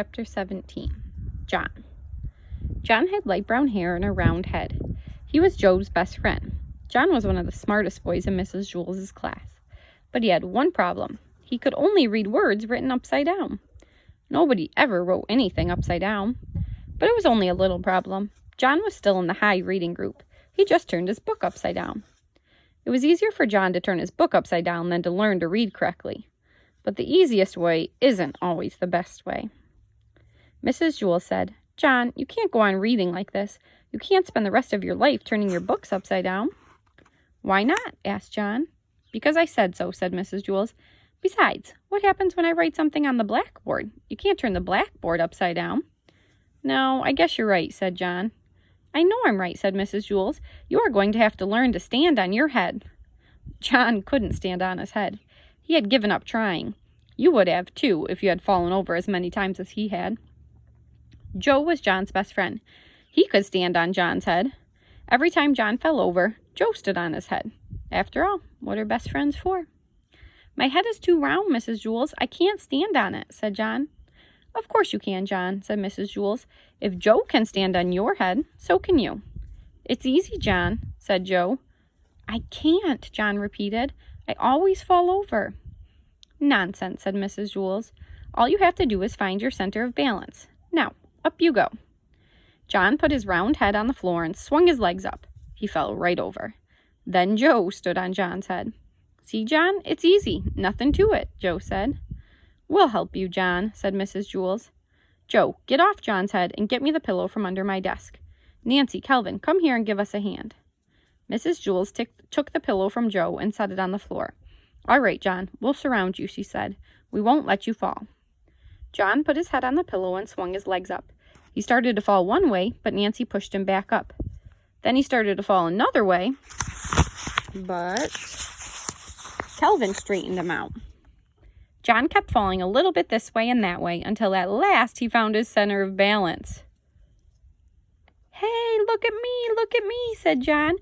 Chapter 17. John. John had light brown hair and a round head. He was Joe's best friend. John was one of the smartest boys in Mrs. Jules' class. But he had one problem. He could only read words written upside down. Nobody ever wrote anything upside down. But it was only a little problem. John was still in the high reading group. He just turned his book upside down. It was easier for John to turn his book upside down than to learn to read correctly. But the easiest way isn't always the best way. Mrs. Jules said, "John, you can't go on reading like this. You can't spend the rest of your life turning your books upside down." "Why not?" asked John. "Because I said so," said Mrs. Jules. "Besides, what happens when I write something on the blackboard? You can't turn the blackboard upside down." "No, I guess you're right," said John. "I know I'm right," said Mrs. Jules. "You are going to have to learn to stand on your head." John couldn't stand on his head. He had given up trying. You would have, too, if you had fallen over as many times as he had. Joe was John's best friend. He could stand on John's head. Every time John fell over, Joe stood on his head. After all, what are best friends for? "My head is too round, Mrs. Jules. I can't stand on it," said John. "Of course you can, John," said Mrs. Jules. "If Joe can stand on your head, so can you." "It's easy, John," said Joe. "I can't," John repeated. "I always fall over." "Nonsense," said Mrs. Jules. "All you have to do is find your center of balance. Now, up you go." John put his round head on the floor and swung his legs up. He fell right over. Then Joe stood on John's head. "See, John, it's easy. Nothing to it," Joe said. "We'll help you, John," said Mrs. Jules. "Joe, get off John's head and get me the pillow from under my desk. Nancy, Kelvin, come here and give us a hand." Mrs. Jules took the pillow from Joe and set it on the floor. "All right, John, we'll surround you," she said. "We won't let you fall." John put his head on the pillow and swung his legs up. He started to fall one way, but Nancy pushed him back up. Then he started to fall another way, but Kelvin straightened him out. John kept falling a little bit this way and that way until at last he found his center of balance. "Hey, look at me," said John.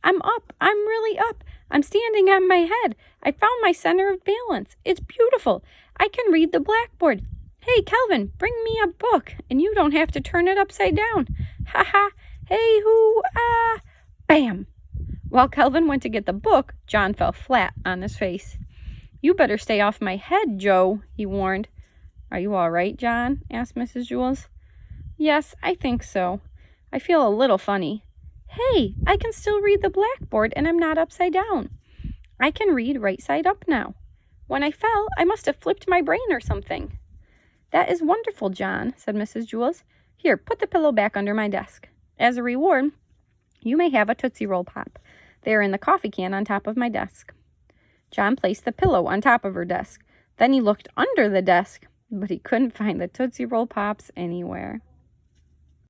"I'm up. I'm really up. I'm standing on my head. I found my center of balance. It's beautiful. I can read the blackboard. Hey, Kelvin, bring me a book, and you don't have to turn it upside down. Ha ha. Hey, hoo, ah. Bam." While Kelvin went to get the book, John fell flat on his face. "You better stay off my head, Joe," he warned. "Are you all right, John?" asked Mrs. Jules. "Yes, I think so. I feel a little funny. Hey, I can still read the blackboard, and I'm not upside down. I can read right side up now. When I fell, I must have flipped my brain or something." "That is wonderful, John," said Mrs. Jules. "Here, put the pillow back under my desk. As a reward, you may have a Tootsie Roll Pop. They are in the coffee can on top of my desk." John placed the pillow on top of her desk. Then he looked under the desk, but he couldn't find the Tootsie Roll Pops anywhere.